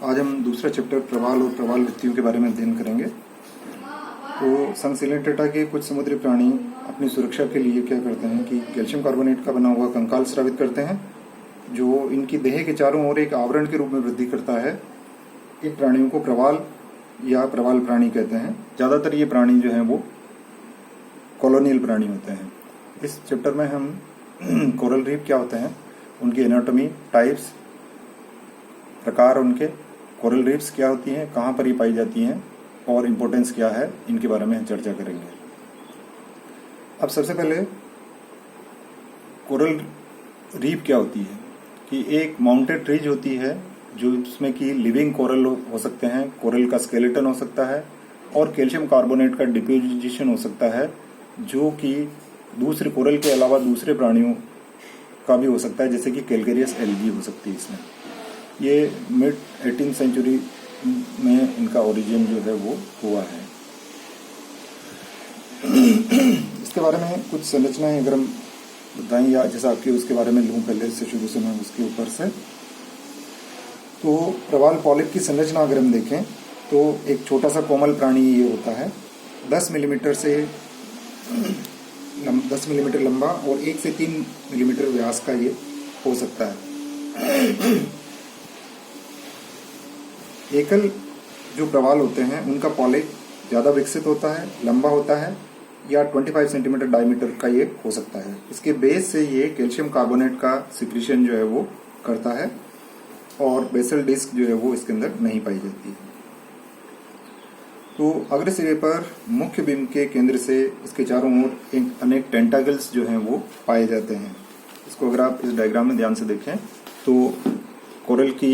आज हम दूसरा चैप्टर प्रवाल और प्रवाल वृत्तियों के बारे में अध्ययन करेंगे। तो संसिलिनेटेटा के कुछ समुद्री प्राणी अपनी सुरक्षा के लिए क्या करते हैं कि कैल्शियम कार्बोनेट का बना हुआ कंकाल स्रावित करते हैं, जो इनकी देह के चारों ओर एक आवरण के रूप में वृद्धि करता है। इन प्राणियों को प्रवाल या प्रवाल प्राणी कहते हैं। ज़्यादातर ये प्राणी जो हैं वो कॉलोनियल प्राणी होते हैं। इस चैप्टर में हम कोरल रीफ क्या होते हैं, उनकी एनाटॉमी, टाइप्स, प्रकार, उनके कोरल रीफ्स क्या होती हैं, कहाँ पर ये पाई जाती हैं और इम्पोर्टेंस क्या है, इनके बारे में हम चर्चा करेंगे। अब सबसे पहले कोरल रीफ क्या होती है कि एक माउंटेड रीज होती है जो उसमें कि लिविंग कोरल हो सकते हैं, कोरल का स्केलेटन हो सकता है और कैल्शियम कार्बोनेट का डिपोजिशन हो सकता है, जो कि दूसरे कोरल के अलावा दूसरे प्राणियों का भी हो सकता है, जैसे कि कैलकेरियस एल्गी हो सकती है इसमें। ये मिड 18th सेंचुरी में इनका ओरिजिन जो है वो हुआ है। इसके बारे में कुछ संरचनाएं अगर हम बताएं या जैसा आपके उसके बारे में लूँ पहले से शुरू से मैं उसके ऊपर से, तो प्रवाल पॉलिप की संरचना अगर हम देखें तो एक छोटा सा कोमल प्राणी ये होता है, 10 मिलीमीटर लंबा और 1 से 3 मिलीमीटर व्यास का ये हो सकता है। एकल जो प्रवाल होते हैं उनका पॉलिप ज़्यादा विकसित होता है, लंबा होता है या 25 सेंटीमीटर डायमीटर का ये हो सकता है। इसके बेस से ये कैल्शियम कार्बोनेट का सिक्रीशन जो है वो करता है और बेसल डिस्क जो है वो इसके अंदर नहीं पाई जाती है। तो अग्र सिरे पर मुख्य बीम के केंद्र से इसके चारों ओर अनेक टेंटाकल्स जो हैं वो पाए जाते हैं। इसको अगर आप इस डायग्राम में ध्यान से देखें तो कोरल की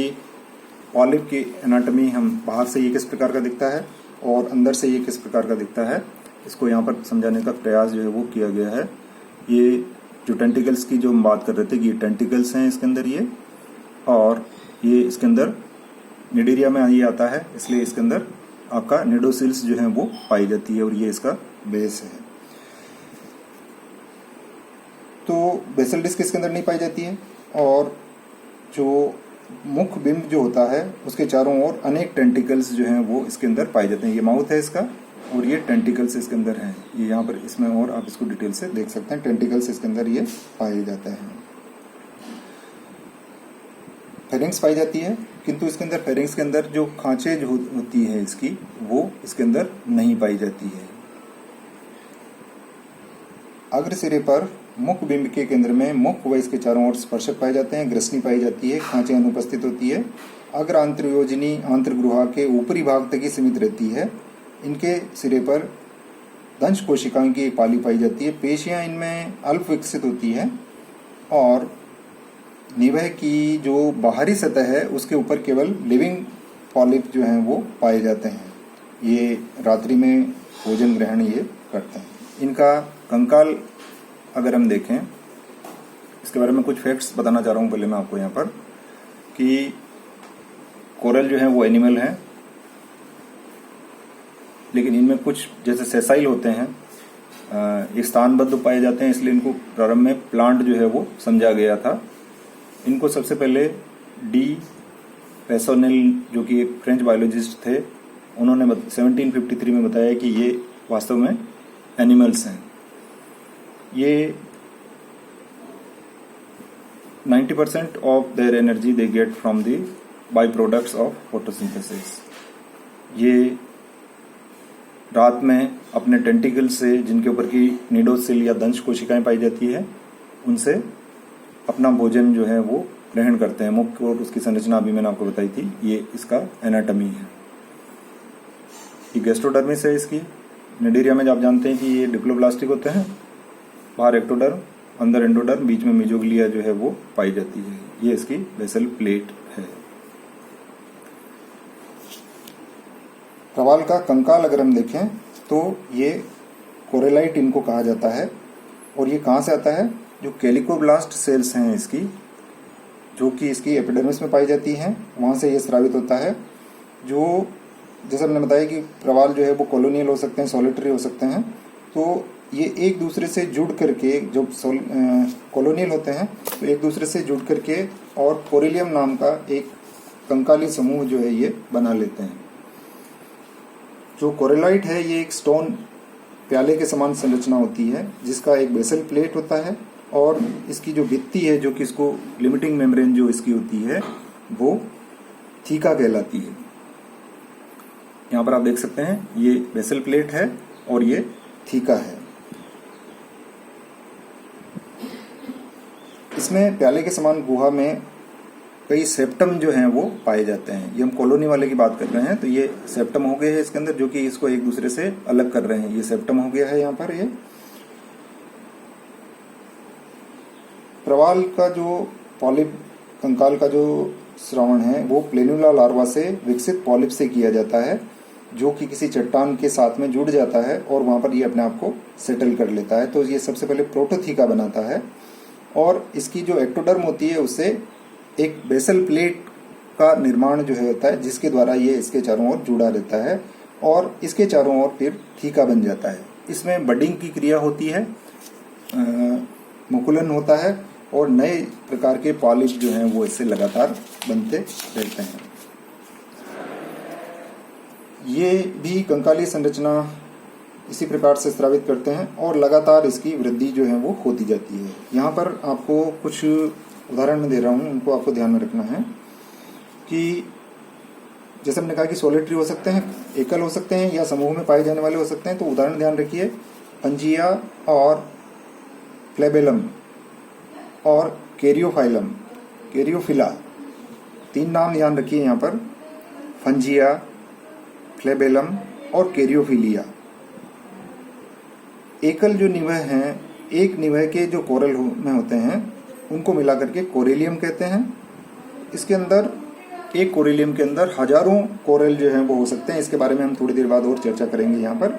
पॉलिप की एनाटॉमी हम बाहर से ये किस प्रकार का दिखता है और अंदर से ये किस प्रकार का दिखता है, इसको यहाँ पर समझाने का प्रयास जो है वो किया गया है। ये जो टेंटिकल्स की जो हम बात कर रहे थे कि ये टेंटिकल्स हैं इसके अंदर ये, और ये इसके अंदर निडेरिया में ये आता है, इसलिए इसके अंदर आपका निडोसिल्स जो है वो पाई जाती है और ये इसका बेस है। तो बेसल डिस्क इसके अंदर नहीं पाई जाती है और जो मुख्य बिंब जो होता है उसके चारों ओर अनेक टेंटिकल्स जो हैं वो इसके अंदर पाए जाते हैं। ये माउथ है इसका और ये टेंटिकल्स इसके अंदर हैं, ये यहाँ पर इसमें और आप इसको डिटेल से देख सकते हैं। टेंटिकल्स इसके अंदर ये पाए जाते हैं। फेरिंग्स पाई जाती है, किंतु इसके अंदर फेरिंग्स के अंदर जो खांचे जो होती है इसकी वो इसके अंदर नहीं पाई जाती है। अग्र सिरे पर मुख्य बिंब के केंद्र में मुख्य व इसके चारों ओर स्पर्शक पाए जाते हैं, ग्रसनी पाई जाती है, खांचे अनुपस्थित होती है। अग्र आंतरयोजनी आंतरगुहा के ऊपरी भाग तक ही सीमित रहती है। इनके सिरे पर दंश कोशिकाओं की एक पाली पाई जाती है। पेशियां इनमें अल्प विकसित होती है और निवह की जो बाहरी सतह है उसके ऊपर केवल लिविंग पॉलिप जो हैं वो पाए जाते हैं। ये रात्रि में भोजन ग्रहण ये करते हैं। इनका कंकाल अगर हम देखें, इसके बारे में कुछ फैक्ट्स बताना चाह रहा हूँ पहले मैं आपको यहाँ पर कि कोरल जो है वो एनिमल है, लेकिन इनमें कुछ जैसे सेसाइल होते हैं ये स्थानबद्ध पाए जाते हैं, इसलिए इनको प्रारंभ में प्लांट जो है वो समझा गया था। इनको सबसे पहले डी पैसोनेल जो कि एक फ्रेंच बायोलॉजिस्ट थे, उन्होंने 1753 में बताया कि ये वास्तव में एनिमल्स हैं। ये 90% of their energy they get from the by products of photosynthesis. ये रात में अपने टेंटिकल से, जिनके ऊपर की निडोसिल या दंश कोशिकाएं पाई जाती है, उनसे अपना भोजन जो है वो ग्रहण करते हैं। मुख्य और उसकी संरचना अभी मैंने आपको बताई थी, ये इसका एनाटॉमी है। ये गैस्ट्रोडर्मिस है इसकी। निडेरिया में आप जानते हैं कि ये डिप्लोब्लास्टिक होते हैं, बाहर एक्टोडर्म, अंदर एंडोडर्म, बीच में मेजोग्लिया जो है वो पाई जाती है। ये इसकी बेसल प्लेट है। प्रवाल का कंकाल अगर हम देखें तो ये कोरेलाइट इनको कहा जाता है और ये कहाँ से आता है, जो कैलिकोब्लास्ट सेल्स हैं इसकी, जो कि इसकी एपिडर्मिस में पाई जाती हैं, वहाँ से ये स्रावित होता है। जो जैसे हमने बताया कि प्रवाल जो है वो कॉलोनियल हो सकते हैं, सॉलिटरी हो सकते हैं, तो ये एक दूसरे से जुड़ करके, जो कॉलोनियल होते हैं तो एक दूसरे से जुड़ करके और कोरिलियम नाम का एक कंकाली समूह जो है ये बना लेते हैं। जो कोरेलाइट है ये एक स्टोन प्याले के समान संरचना होती है जिसका एक बेसल प्लेट होता है और इसकी जो भित्ति है जो कि इसको लिमिटिंग मेम्ब्रेन जो इसकी होती है वो थीका कहलाती है। यहाँ पर आप देख सकते हैं ये बेसल प्लेट है और ये थीका है। इसमें प्याले के समान गुहा में कई सेप्टम जो हैं वो पाए जाते हैं। ये हम कॉलोनी वाले की बात कर रहे हैं तो ये सेप्टम हो गए हैं इसके अंदर जो कि इसको एक दूसरे से अलग कर रहे हैं। ये सेप्टम हो गया है यहाँ पर। ये प्रवाल का जो पॉलिप कंकाल का जो श्रावण है वो प्लेनुला लार्वा से विकसित पॉलिप से किया जाता है जो कि किसी चट्टान के साथ में जुड़ जाता है और वहां पर ये अपने आप को सेटल कर लेता है। तो ये सबसे पहले प्रोटोथीका बनाता है और इसकी जो एक्टोडर्म होती है उससे एक बेसल प्लेट का निर्माण जो है होता है जिसके द्वारा ये इसके चारों ओर जुड़ा रहता है और इसके चारों ओर फिर थीका बन जाता है। इसमें बडिंग की क्रिया होती है, मुकुलन होता है और नए प्रकार के पॉलिप जो हैं वो इससे लगातार बनते रहते हैं। ये भी कंकाली संरचना इसी प्रकार से स्रावित करते हैं और लगातार इसकी वृद्धि जो है वो होती जाती है। यहाँ पर आपको कुछ उदाहरण में दे रहा हूँ, उनको आपको ध्यान में रखना है कि जैसे हमने कहा कि सोलिटरी हो सकते हैं, एकल हो सकते हैं या समूह में पाए जाने वाले हो सकते हैं। तो उदाहरण ध्यान रखिए, फंजिया और फ्लेबेलम और कैरियोफाइलम, कैरियोफिला, तीन नाम ध्यान रखिए यहाँ पर, फंजिया, फ्लेबेलम और कैरियोफिलिया। एकल जो निवह हैं, एक निवह के जो कोरल में होते हैं उनको मिलाकर के कोरेलियम कहते हैं। इसके अंदर एक कोरेलियम के अंदर हजारों कोरल जो हैं वो हो सकते हैं। इसके बारे में हम थोड़ी देर बाद और चर्चा करेंगे यहाँ पर।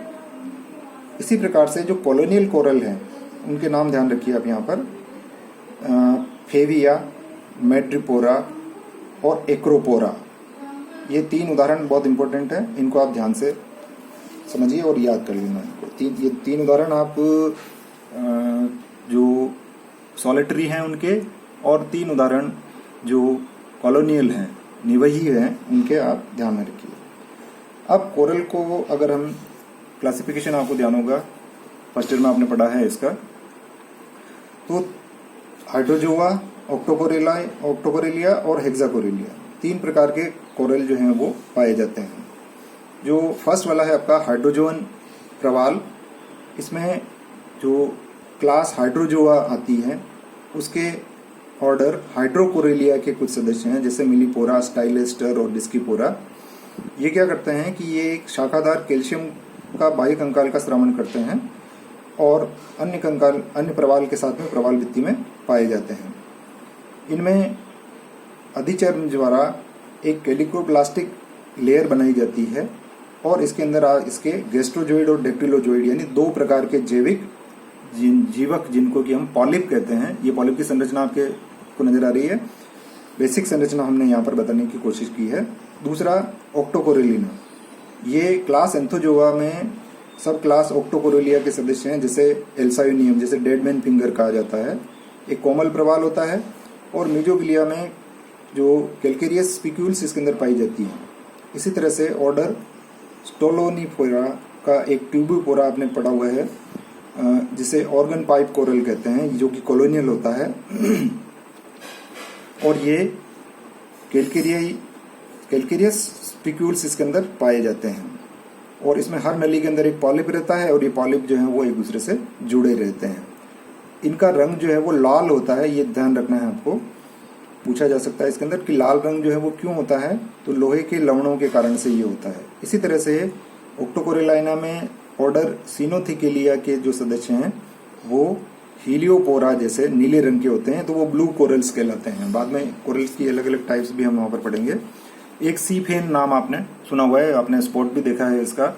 इसी प्रकार से जो कॉलोनियल कोरल हैं उनके नाम ध्यान रखिए आप यहाँ पर, फेविया, मैड्रिपोरा और एक्रोपोरा। ये तीन उदाहरण बहुत इंपॉर्टेंट है, इनको आप ध्यान से समझिए और याद कर लेना। ये तीन उदाहरण आप जो सॉलिटरी हैं उनके और तीन उदाहरण जो कॉलोनियल हैं, निवही हैं, उनके आप ध्यान में रखिए। अब कोरल को अगर हम क्लासिफिकेशन आपको ध्यान होगा, फर्स्ट ईयर में आपने पढ़ा है इसका, तो हाइड्रोजोआ, ऑक्टोकोरेलिया और हेक्साकोरेलिया, तीन प्रकार के कोरल जो हैं वो पाए जाते हैं। जो फर्स्ट वाला है आपका हाइड्रोजोअन प्रवाल, इसमें जो क्लास हाइड्रोजोआ आती है उसके ऑर्डर हाइड्रोकोरेलिया के कुछ सदस्य हैं जैसे मिलीपोरा, स्टाइलेस्टर और डिस्कीपोरा। ये क्या करते हैं कि ये एक शाखादार कैल्शियम का बाह्य कंकाल का श्रावण करते हैं और अन्य कंकाल अन्य प्रवाल के साथ में प्रवाल भित्ति में पाए जाते हैं। इनमें अधिचर्म द्वारा एक कैलिकोप्लास्टिक लेयर बनाई जाती है और इसके अंदर इसके गैस्ट्रोजोइड और डेक्टिलोजोइड यानी दो प्रकार के जैविक जीवक जिनको कि हम पॉलिप कहते हैं। ये पॉलिप की संरचना आपके को नजर आ रही है। बेसिक संरचना हमने यहाँ पर बताने की कोशिश की है। दूसरा ऑक्टोकोरेलिना, ये क्लास एंथोजोआ में सब क्लास ऑक्टोकोरेलिया के सदस्य हैं जैसे एल्सायोनियम, जैसे डेडमैन फिंगर कहा जाता है। एक कोमल प्रवाल होता है और मीजोग्लिया में जो कैल्केरियस स्पिक्यूल्स इसके अंदर पाई जाती है। इसी तरह से ऑर्डर स्टोलोनिफोरा का एक ट्यूबोपोरा आपने पढ़ा हुआ है जिसे ऑर्गन पाइप कोरल कहते हैं, जो कि कॉलोनियल होता है और ये कैल्केरियस स्पिक्यूल्स इसके अंदर पाए जाते हैं और इसमें हर नली के अंदर एक पॉलिप रहता है और ये पॉलिप जो है वो एक दूसरे से जुड़े रहते हैं। इनका रंग जो है वो लाल होता है, ये ध्यान रखना है आपको। पूछा जा सकता है इसके अंदर कि लाल रंग जो है वो क्यों होता है, तो लोहे के लवणों के कारण से ये होता है। इसी तरह से ऑक्टोकोरेलाइना में ऑर्डर सिनोथिकेलिया के जो सदस्य हैं वो हीलियोपोरा जैसे नीले रंग के होते हैं, तो वो ब्लू कोरल्स कहलाते हैं। बाद में कोरल्स की अलग अलग टाइप्स भी हम वहां पर पढ़ेंगे। एक सी फेन नाम आपने सुना हुआ है, आपने स्पॉट भी देखा है, इसका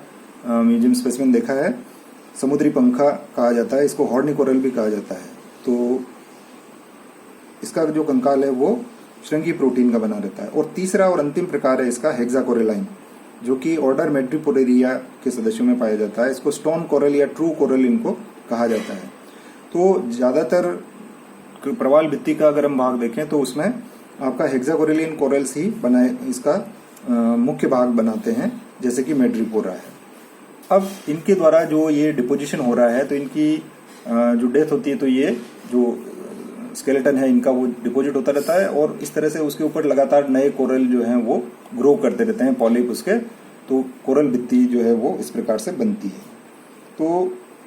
म्यूजियम स्पेसिमेन देखा है। समुद्री पंखा कहा जाता है इसको, हॉर्नी कोरल भी कहा जाता है। तो इसका जो कंकाल है वो श्रृंगी प्रोटीन का बना रहता है। और तीसरा और अंतिम प्रकार है इसका हेक्साकोरेलाइन, जो कि ऑर्डर मैड्रिपोरेरिया के सदस्यों में पाया जाता है। इसको स्टोन कोरल या ट्रू कोरल इनको कहा जाता है। तो ज्यादातर प्रवाल भित्ति का अगर हम भाग देखें तो उसमें आपका हेक्साकोरिलियन कोरल्स ही बनाए इसका मुख्य भाग बनाते हैं, जैसे कि मैड्रिपोरा है। अब इनके द्वारा जो ये डिपोजिशन हो रहा है, तो इनकी जो डेथ होती है तो ये जो स्केलेटन है इनका वो डिपोजिट होता रहता है और इस तरह से उसके ऊपर लगातार नए कोरल जो हैं वो ग्रो करते रहते हैं, पॉलिप उसके, तो कोरल भित्ति जो है वो इस प्रकार से बनती है। तो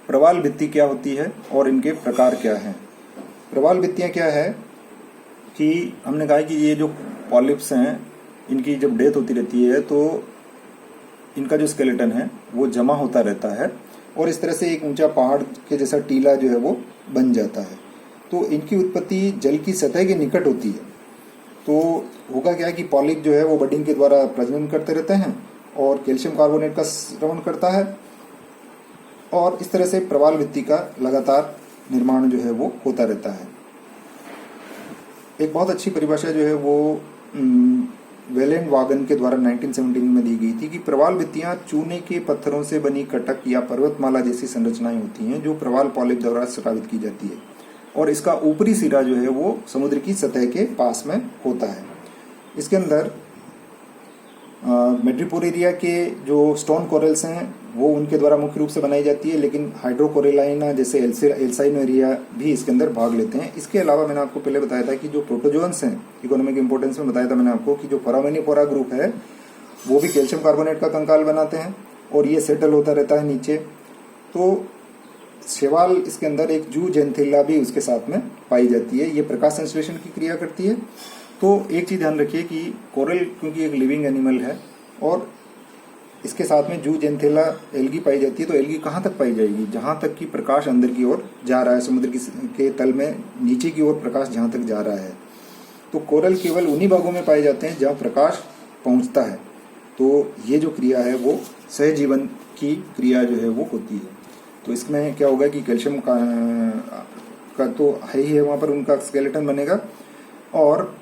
प्रवाल भित्ति क्या होती है और इनके प्रकार क्या हैं? प्रवाल भित्तियाँ क्या है कि हमने कहा कि ये जो पॉलिप्स हैं इनकी जब डेथ होती रहती है तो इनका जो स्केलेटन है वो जमा होता रहता है और इस तरह से एक ऊंचा पहाड़ के जैसा टीला जो है वो बन जाता है। तो इनकी उत्पत्ति जल की सतह के निकट होती है। तो होगा क्या कि पॉलिप जो है वो बडिंग के द्वारा प्रजनन करते रहते हैं और कैल्शियम कार्बोनेट का स्रवण करता है और इस तरह से प्रवाल भित्ति का लगातार निर्माण जो है वो होता रहता है। एक बहुत अच्छी परिभाषा जो है वो वेलेंड वागन के द्वारा 1917 में दी गई थी कि प्रवाल भित्तियां चूने के पत्थरों से बनी कटक या पर्वतमाला जैसी संरचनाएं होती हैं जो प्रवाल पॉलिप द्वारा स्रावित की जाती है और इसका ऊपरी सिरा जो है वो समुद्र की सतह के पास में होता है। इसके अंदर मेड्रिपोरेरिया के जो स्टोन कोरल्स हैं वो उनके द्वारा मुख्य रूप से बनाई जाती है, लेकिन हाइड्रोकोरेलाइना जैसे एल्साइनोरिया भी इसके अंदर भाग लेते हैं। इसके अलावा मैंने आपको पहले बताया था कि जो प्रोटोजोन्स हैं, इकोनॉमिक इंपोर्टेंस में बताया था मैंने आपको कि जो फोरामिनिपोरा ग्रुप है वो भी कैल्शियम कार्बोनेट का कंकाल बनाते हैं और ये सेटल होता रहता है नीचे। तो शैवाल इसके अंदर एक जू जेंथिला भी उसके साथ में पाई जाती है, ये प्रकाश संश्लेषण की क्रिया करती है। तो एक चीज ध्यान रखिए कि कोरल क्योंकि एक लिविंग एनिमल है और इसके साथ में जू जेंथिला एल्गी पाई जाती है, तो एल्गी कहाँ तक पाई जाएगी? जहां तक कि प्रकाश अंदर की ओर जा रहा है, समुद्र के तल में नीचे की ओर प्रकाश जहां तक जा रहा है। तो कोरल केवल उन्हीं भागों में पाए जाते हैं जहां प्रकाश पहुंचता है। तो ये जो क्रिया है वो सहजीवन की क्रिया जो है वो होती है। तो इसमें क्या होगा कि कैल्शियम का तो है ही है, वहां पर उनका स्केलेटन बनेगा और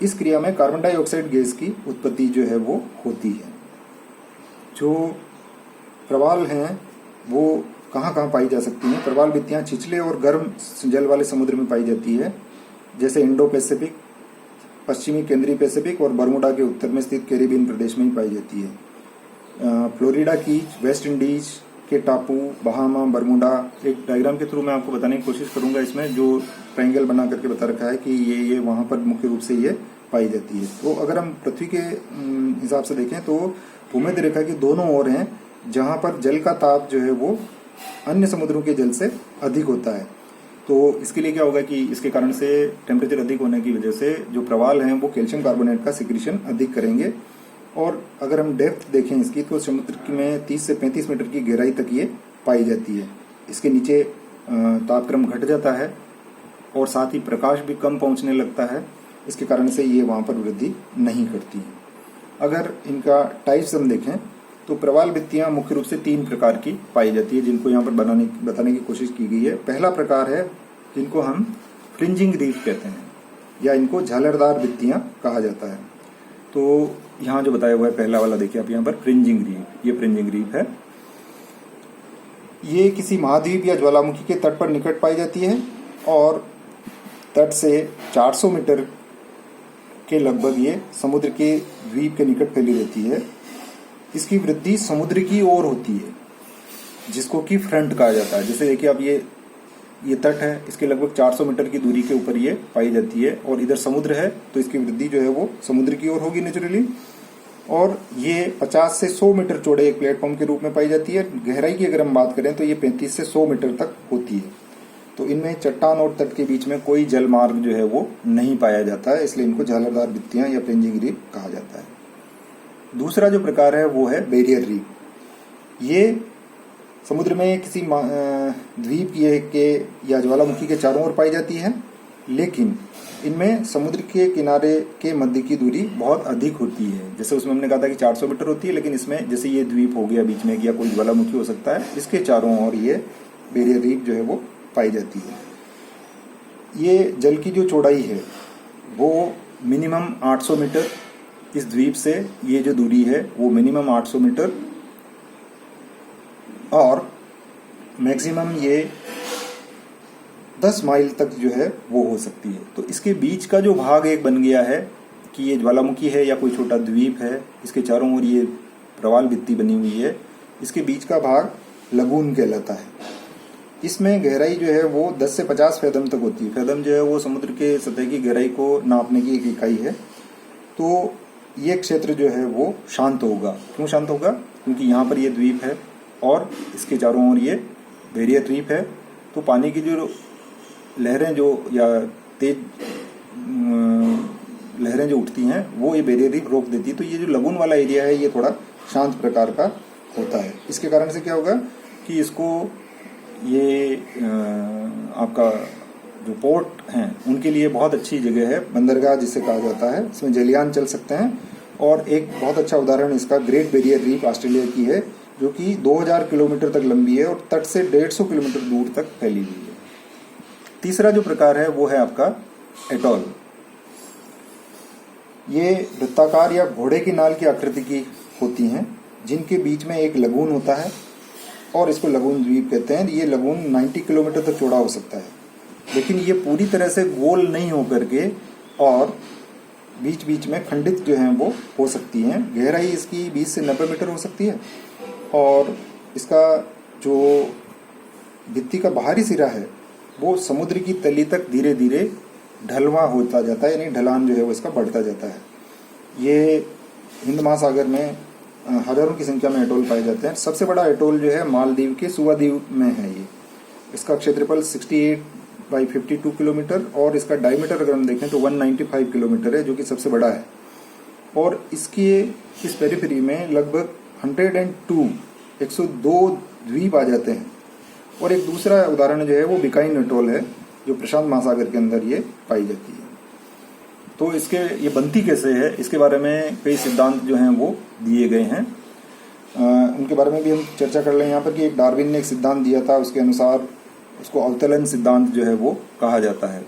इस क्रिया में कार्बन डाइऑक्साइड गैस की उत्पत्ति जो है वो होती है। जो प्रवाल हैं वो कहाँ कहाँ पाई जा सकती हैं? प्रवाल भित्तियाँ छिछले और गर्म जल वाले समुद्र में पाई जाती है, जैसे इंडो पैसिफिक, पश्चिमी केंद्रीय पैसिफिक और बर्मुडा के उत्तर में स्थित कैरिबियन प्रदेश में ही पाई जाती है। फ्लोरिडा की, वेस्ट इंडीज के टापू, बहामा, बर्मुडा, एक डायग्राम के थ्रू मैं आपको बताने की कोशिश करूंगा इसमें, जो ट्रायंगल बना करके बता रखा है कि ये वहां पर मुख्य रूप से ये पाई जाती है। तो अगर हम पृथ्वी के हिसाब से देखें तो भूमध्य रेखा की दोनों ओर हैं जहां पर जल का ताप जो है वो अन्य समुद्रों के जल से अधिक होता है। तो इसके लिए क्या होगा कि इसके कारण से टेम्परेचर अधिक होने की वजह से जो प्रवाल हैं वो कैल्शियम कार्बोनेट का सिक्रीशन अधिक करेंगे। और अगर हम डेप्थ देखें इसकी तो समुद्र में 30 से 35 मीटर की गहराई तक ये पाई जाती है। इसके नीचे तापक्रम घट जाता है और साथ ही प्रकाश भी कम पहुंचने लगता है, इसके कारण से ये वहां पर वृद्धि नहीं करती है। अगर इनका टाइप्स हम देखें तो प्रवाल भित्तियां मुख्य रूप से 3 प्रकार की पाई जाती है, जिनको यहाँ पर बताने की कोशिश की गई है। पहला प्रकार है जिनको हम फ्रिंजिंग रीफ कहते हैं या इनको झालरदार भित्तियां कहा जाता है। तो यहाँ जो बताया हुआ है पहला वाला देखिए आप यहाँ पर फ्रिंजिंग रीफ, ये फ्रिंजिंग रीफ है। ये किसी महाद्वीप या ज्वालामुखी के तट पर निकट पाई जाती है और तट से 400 मीटर के लगभग ये समुद्र के द्वीप के निकट फैली रहती है। इसकी वृद्धि समुद्र की ओर होती है जिसको कि फ्रंट कहा जाता है। जैसे देखिए आप ये तट है, इसके लगभग 400 मीटर की दूरी के ऊपर ये पाई जाती है और इधर समुद्र है तो इसकी वृद्धि जो है वो समुद्र की ओर होगी नेचुरली। और ये 50 से 100 मीटर चौड़े एक प्लेटफॉर्म के रूप में पाई जाती है। गहराई की अगर हम बात करें तो ये 35 से 100 मीटर तक होती है। तो इनमें चट्टान और तट के बीच में कोई जल मार्ग जो है वो नहीं पाया जाता है, इसलिए इनको झालरदार भित्तियां या फ्रिंजिंग रीफ कहा जाता है। दूसरा जो प्रकार है वो है बैरियर रीफ। ये समुद्र में किसी द्वीप के या ज्वालामुखी के चारों ओर पाई जाती है, लेकिन इनमें समुद्र के किनारे के मध्य की दूरी बहुत अधिक होती है। जैसे उसमें हमने कहा था कि 400 मीटर होती है, लेकिन इसमें जैसे ये द्वीप हो गया बीच में या कोई ज्वालामुखी हो सकता है, इसके चारों ओर ये बैरियर रीफ जो है वो पाई जाती है। ये जल की जो चौड़ाई है वो मिनिमम 800 मीटर, इस द्वीप से ये जो दूरी है वो मिनिमम 800 मीटर और मैक्सिमम ये 10 माइल तक जो है वो हो सकती है। तो इसके बीच का जो भाग एक बन गया है कि ये ज्वालामुखी है या कोई छोटा द्वीप है, इसके चारों ओर ये प्रवाल भित्ति बनी हुई है, इसके बीच का भाग लगून कहलाता है। इसमें गहराई जो है वो 10 से 50 फैदम तक होती है। फैदम जो है वो समुद्र के सतह की गहराई को नापने की एक इकाई है। तो ये क्षेत्र जो है वो शांत होगा। क्यों शांत होगा? क्योंकि यहाँ पर ये द्वीप है और इसके चारों ओर ये बैरियर रीफ है। तो पानी की जो लहरें जो या तेज लहरें जो उठती हैं वो ये बैरियर रीफ रोक देती है। तो ये जो लगून वाला एरिया है ये थोड़ा शांत प्रकार का होता है। इसके कारण से क्या होगा कि इसको ये आपका जो पोर्ट हैं उनके लिए बहुत अच्छी जगह है, बंदरगाह जिसे कहा जाता है। इसमें जलयान चल सकते हैं। और एक बहुत अच्छा उदाहरण इसका ग्रेट बैरियर रीफ ऑस्ट्रेलिया की है, जो कि 2000 किलोमीटर तक लंबी है और तट से 150 किलोमीटर दूर तक फैली हुई है। तीसरा जो प्रकार है वो है आपका एटॉल। ये वृत्ताकार या घोड़े की नाल की आकृति की होती हैं, जिनके बीच में एक लगून होता है और इसको लगून द्वीप कहते हैं। ये लगून 90 किलोमीटर तक चौड़ा हो सकता है, लेकिन ये पूरी तरह से गोल नहीं होकर के और बीच बीच में खंडित जो हैं वो हो सकती हैं। गहराई इसकी 20 से 90 मीटर हो सकती है और इसका जो भित्ति का बाहरी सिरा है वो समुद्र की तली तक धीरे धीरे ढलवा होता जाता है, यानी ढलान जो है वो इसका बढ़ता जाता है। ये हिंद महासागर में हजारों की संख्या में एटोल पाए जाते हैं। सबसे बड़ा एटोल जो है मालदीव के सुवा द्वीप में है। ये इसका क्षेत्रफल 68 बाई 52 किलोमीटर और इसका डायमीटर अगर हम देखें तो 195 किलोमीटर है, जो कि सबसे बड़ा है। और इसके इस पेरिफेरी में लगभग 102 द्वीप आ जाते हैं। और एक दूसरा उदाहरण जो है वो बिकाइन एटोल है, जो प्रशांत महासागर के अंदर ये पाई जाती है। तो इसके ये बनती कैसे है, इसके बारे में कई सिद्धांत जो हैं वो दिए गए हैं। उनके बारे में भी हम चर्चा कर लें यहाँ पर कि एक डार्विन ने एक सिद्धांत दिया था, उसके अनुसार उसको अवतलन सिद्धांत जो है वो कहा जाता है।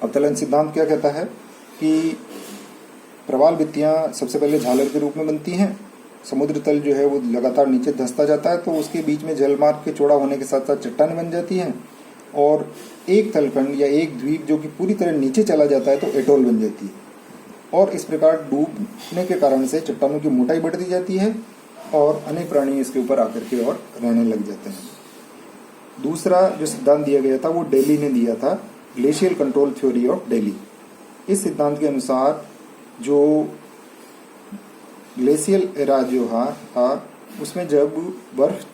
अवतलन सिद्धांत क्या कहता है कि प्रवाल भित्तियां सबसे पहले झालर के रूप में बनती हैं। समुद्र तल जो है वो लगातार नीचे धंसता जाता है, तो उसके बीच में जलमार्ग के चौड़ा होने के साथ साथ चट्टानें बन जाती हैं और एक तलखंड या एक द्वीप जो कि पूरी तरह नीचे चला जाता है तो एटोल बन जाती है। और इस प्रकार डूबने के कारण से चट्टानों की मोटाई बढ़ती जाती है और अनेक प्राणी इसके ऊपर आकर के और रहने लग जाते हैं। दूसरा जो सिद्धांत दिया गया था वो डेली ने दिया था, glacial control theory of daily. इस सिद्धांत के अनुसार जो ग्लेशियल एरा जो था उसमें जब बर्फ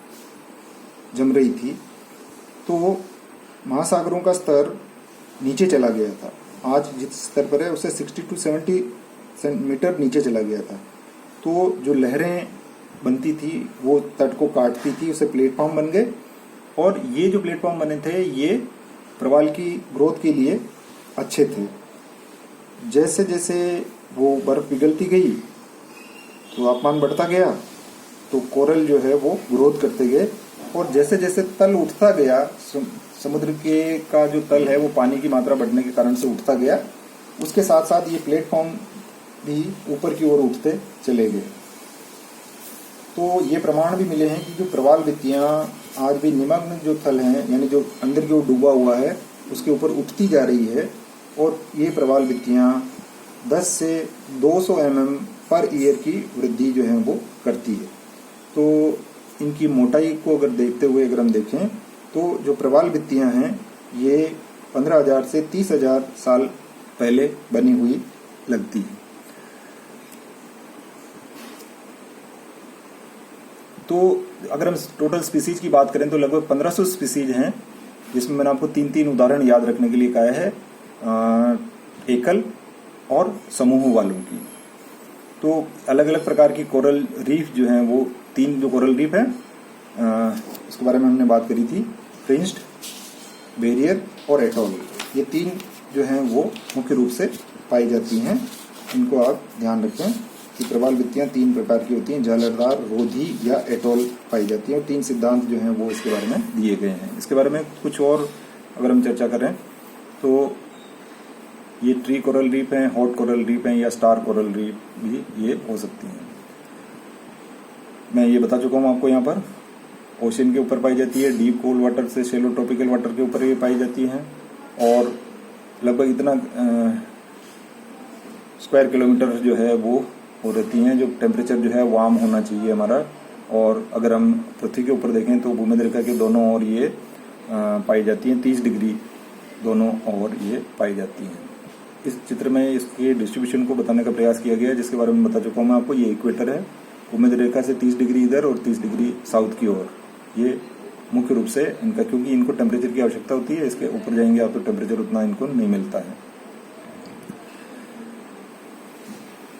जम रही थी तो महासागरों का स्तर नीचे चला गया था। आज जिस स्तर पर है उससे 60 to 70 मीटर नीचे चला गया था। तो जो लहरें बनती थी वो तट को काटती थी, उसे प्लेटफॉर्म बन गए। और ये जो प्लेटफॉर्म बने थे ये प्रवाल की ग्रोथ के लिए अच्छे थे। जैसे जैसे वो बर्फ पिघलती गई तो तापमान बढ़ता गया, तो कोरल जो है वो ग्रोथ करते गए। और जैसे जैसे तल उठता गया, समुद्र के का जो तल है वो पानी की मात्रा बढ़ने के कारण से उठता गया, उसके साथ साथ ये प्लेटफॉर्म भी ऊपर की ओर उठते चले गए। तो ये प्रमाण भी मिले हैं कि जो प्रवाल भित्तियां आज भी निमग्न जो थल हैं, यानी जो अंदर की ओर डूबा हुआ है, उसके ऊपर उठती जा रही है। और ये प्रवाल भित्तियां 10 से 200 mm पर ईयर की वृद्धि जो है वो करती है। तो इनकी मोटाई को अगर देखते हुए अगर हम देखें तो जो प्रवाल भित्तियां हैं ये 15,000 से 30,000 साल पहले बनी हुई लगती है। तो अगर हम टोटल स्पीसीज की बात करें तो लगभग 1500 स्पीसीज हैं, जिसमें मैंने आपको 3-3 उदाहरण याद रखने के लिए कहा है, एकल और समूह वालों की। तो अलग अलग प्रकार की कोरल रीफ जो हैं वो 3 जो कोरल रीफ हैं उसके बारे में हमने बात करी थी, फ्रिंज्ड, बैरियर और एटॉल। ये 3 जो हैं वो मुख्य रूप से पाई जाती हैं। इनको आप ध्यान रखें कि प्रवाल भित्तियां 3 प्रकार की होती हैं, जालरदार, रोधी या एटॉल पाई जाती हैं। और 3 सिद्धांत जो हैं वो इसके बारे में दिए गए हैं। इसके बारे में कुछ और अगर हम चर्चा करें तो ये ट्री कोरल रीफ हैं, हॉट कोरल रीफ हैं या स्टार कोरल रीफ भी ये हो सकती हैं। मैं ये बता चुका हूँ आपको यहाँ पर। ओशन के ऊपर पाई जाती है, डीप कूल वाटर से शैलो ट्रॉपिकल वाटर के ऊपर ये पाई जाती हैं और लगभग इतना स्क्वायर किलोमीटर जो है वो हो रहती हैं, जो टेम्परेचर जो है वार्म होना चाहिए हमारा। और अगर हम पृथ्वी के ऊपर देखें तो भूमध्य रेखा के दोनों ओर ये पाई जाती हैं, 30 डिग्री दोनों ओर ये पाई जाती हैं। इस चित्र में इसके डिस्ट्रीब्यूशन को बताने का प्रयास किया गया है, जिसके बारे में बता चुका हूँ मैं आपको। ये इक्वेटर है, भूमध्य रेखा से 30 डिग्री इधर और 30 डिग्री साउथ की ओर। ये मुख्य रूप से इनका, क्योंकि इनको टेम्परेचर की आवश्यकता होती है, इसके ऊपर जाएंगे आप तो टेम्परेचर उतना इनको नहीं मिलता है।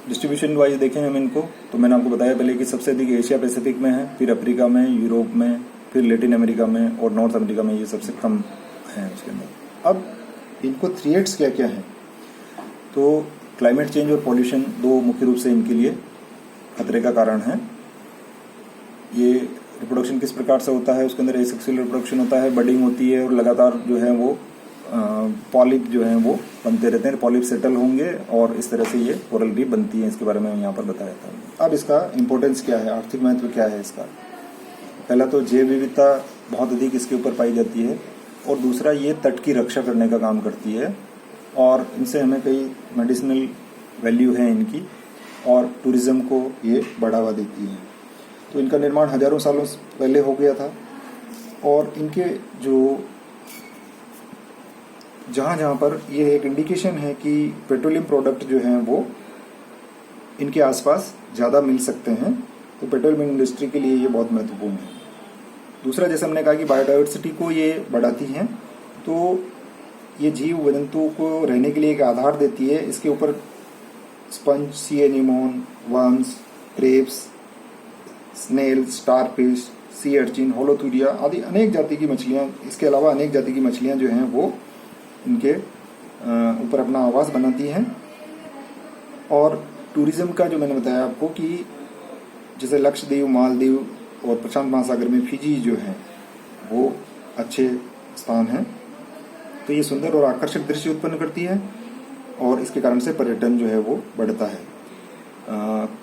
डिस्ट्रीब्यूशन वाइज देखें हम इनको, तो मैंने आपको बताया पहले कि सबसे अधिक एशिया पैसिफिक में है, फिर अफ्रीका में, यूरोप में, फिर लैटिन अमेरिका में और नॉर्थ अमेरिका में ये सबसे कम है उसके अंदर। अब इनको थ्रेट्स क्या क्या हैं? तो क्लाइमेट चेंज और पॉल्यूशन दो मुख्य रूप से इनके लिए खतरे का कारण है। ये रिप्रोडक्शन किस प्रकार से होता है, उसके अंदर एसेक्सुअल रिप्रोडक्शन होता है, बडिंग होती है और लगातार जो है वो पॉलिप जो है वो बनते रहते हैं, पॉलिप सेटल होंगे और इस तरह से ये कोरल रीफ बनती है। इसके बारे में यहाँ पर बताया था। अब इसका इम्पोर्टेंस क्या है, आर्थिक महत्व क्या है इसका? पहला तो जैव विविधता बहुत अधिक इसके ऊपर पाई जाती है और दूसरा ये तट की रक्षा करने का काम करती है और इनसे हमें कई मेडिसिनल वैल्यू है इनकी और टूरिज्म को ये बढ़ावा देती है। तो इनका निर्माण हजारों सालों पहले हो गया था और इनके जो जहाँ पर ये एक इंडिकेशन है कि पेट्रोलियम प्रोडक्ट जो हैं वो इनके आसपास ज़्यादा मिल सकते हैं, तो पेट्रोलियम इंडस्ट्री के लिए ये बहुत महत्वपूर्ण है। दूसरा, जैसे हमने कहा कि बायोडाइवर्सिटी को ये बढ़ाती हैं, तो ये जीव जंतुओं को रहने के लिए एक आधार देती है। इसके ऊपर sponge, sea anemone, worms, crabs, snail, starfish, sea urchin, holothuria आदि अनेक जाति की मछलियाँ, इसके अलावा अनेक जाति की मछलियाँ जो हैं वो इनके ऊपर अपना आवास बनाती हैं। और टूरिज्म का जो मैंने बताया आपको कि जैसे लक्षद्वीप, मालदीव और प्रशांत महासागर में फिजी जो है वो अच्छे स्थान हैं, तो ये सुंदर और आकर्षक दृश्य उत्पन्न करती है और इसके कारण से पर्यटन जो है वो बढ़ता है।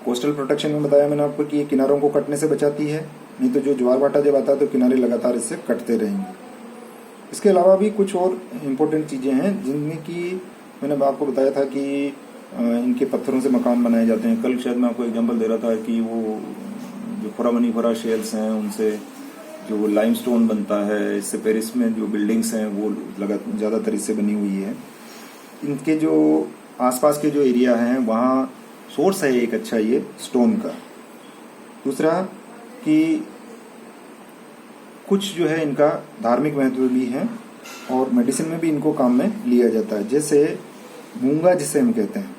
कोस्टल प्रोटेक्शन में बताया मैंने आपको कि ये किनारों को कटने से बचाती है, नहीं तो जो ज्वार भाटा जब आता है तो किनारे लगातार इससे कटते रहेंगे। इसके अलावा भी कुछ और इम्पोर्टेंट चीज़ें हैं जिनमें कि मैंने आपको बताया था कि इनके पत्थरों से मकान बनाए जाते हैं। कल शायद मैं आपको एग्जांपल दे रहा था कि वो जो फोरामनीफेरा शेल्स हैं उनसे जो लाइमस्टोन बनता है, इससे पेरिस में जो बिल्डिंग्स हैं वो ज़्यादातर इससे बनी हुई है। इनके जो आसपास के जो एरिया हैं वहाँ सोर्स है एक अच्छा ये स्टोन का। दूसरा कि कुछ जो है इनका धार्मिक महत्व भी है और मेडिसिन में भी इनको काम में लिया जाता है। जैसे मूंगा जिसे हम कहते हैं,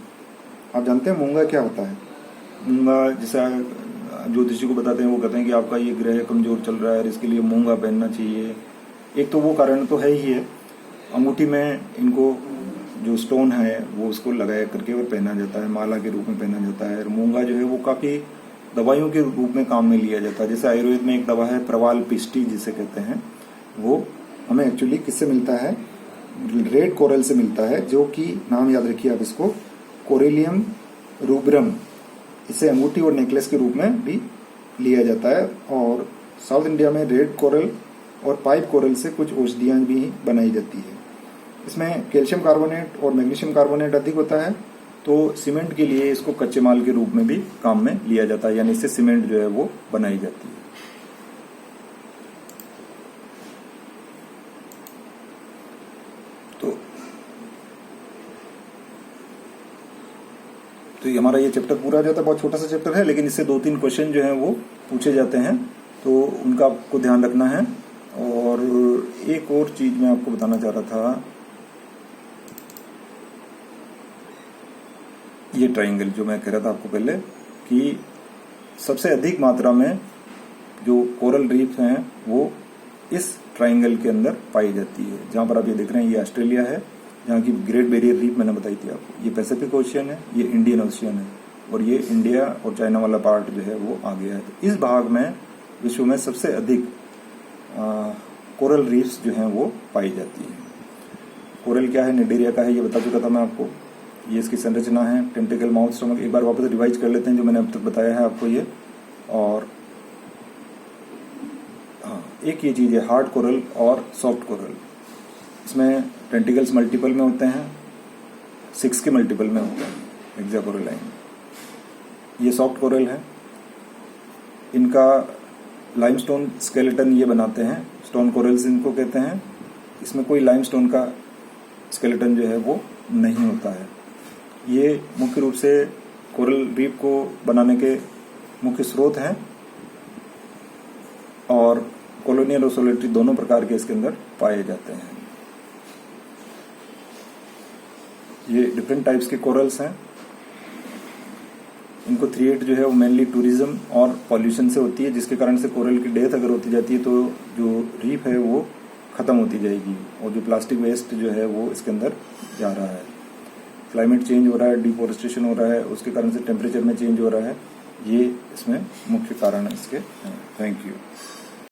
आप जानते हैं मूंगा क्या होता है? मूंगा जैसा ज्योतिषी को बताते हैं, वो कहते हैं कि आपका ये ग्रह कमजोर चल रहा है और इसके लिए मूंगा पहनना चाहिए। एक तो वो कारण तो है ही है, अंगूठी में इनको जो स्टोन है वो उसको लगाया करके और पहना जाता है, माला के रूप में पहना जाता है। और मूंगा जो है वो काफ़ी दवाइयों के रूप में काम में लिया जाता है। जैसे आयुर्वेद में एक दवा है प्रवाल पिष्टी जिसे कहते हैं, वो हमें एक्चुअली किससे मिलता है? रेड कोरल से मिलता है, जो कि नाम याद रखिए आप इसको, कोरेलियम रूब्रम। इसे अंगूठी और नेकलेस के रूप में भी लिया जाता है। और साउथ इंडिया में रेड कोरल और पाइप कोरल से कुछ औषधियाँ भी बनाई जाती है। इसमें कैल्शियम कार्बोनेट और मैग्नीशियम कार्बोनेट अधिक होता है, तो सीमेंट के लिए इसको कच्चे माल के रूप में भी काम में लिया जाता है, यानी इससे सीमेंट जो है वो बनाई जाती है। तो ये हमारा ये चैप्टर पूरा हो जाता है। बहुत छोटा सा चैप्टर है, लेकिन इससे 2-3 क्वेश्चन जो हैं वो पूछे जाते हैं, तो उनका आपको ध्यान रखना है। और एक और चीज मैं आपको बताना चाह रहा था, ये ट्राइंगल जो मैं कह रहा था आपको पहले कि सबसे अधिक मात्रा में जो कोरल रीफ हैं वो इस ट्राइंगल के अंदर पाई जाती है। जहाँ पर आप ये देख रहे हैं ये ऑस्ट्रेलिया है, जहाँ की ग्रेट बैरियर रीफ मैंने बताई थी आपको। ये पैसिफिक ओशियन है, ये इंडियन ओशियन है और ये इंडिया और चाइना वाला पार्ट जो है वो आ गया है। तो इस भाग में विश्व में सबसे अधिक कोरल रीफ्स जो हैं वो पाई जाती है। कोरल क्या है, निडेरिया का है, ये बता चुका था मैं आपको। ये इसकी संरचना है, टेंटिकल, माउथ, स्टमक। एक बार वापस रिवाइज कर लेते हैं जो मैंने अब तक बताया है आपको ये। और हाँ, एक ये चीज़ है हार्ड कोरल और सॉफ्ट कोरल। इसमें टेंटिकल्स मल्टीपल में होते हैं, 6 के मल्टीपल में होते हैं हेक्साकोरलाइन। ये सॉफ्ट कोरल है। इनका लाइमस्टोन स्केलेटन ये बनाते हैं, स्टोन कोरल्स इनको कहते हैं। इसमें कोई लाइमस्टोन का स्केलेटन जो है वो नहीं होता है। ये मुख्य रूप से कोरल रीफ को बनाने के मुख्य स्रोत हैं और कॉलोनियल और सोलिटरी दोनों प्रकार के इसके अंदर पाए जाते हैं। ये डिफरेंट टाइप्स के कोरल्स हैं। इनको थ्रिएट जो है वो मेनली टूरिज्म और पॉल्यूशन से होती है, जिसके कारण से कोरल की डेथ अगर होती जाती है तो जो रीफ है वो खत्म होती जाएगी और जो प्लास्टिक वेस्ट जो है वो इसके अंदर जा रहा है। क्लाइमेट चेंज हो रहा है, डिफॉरेस्टेशन हो रहा है, उसके कारण से टेम्परेचर में चेंज हो रहा है। ये इसमें मुख्य कारण है इसके। Thank you.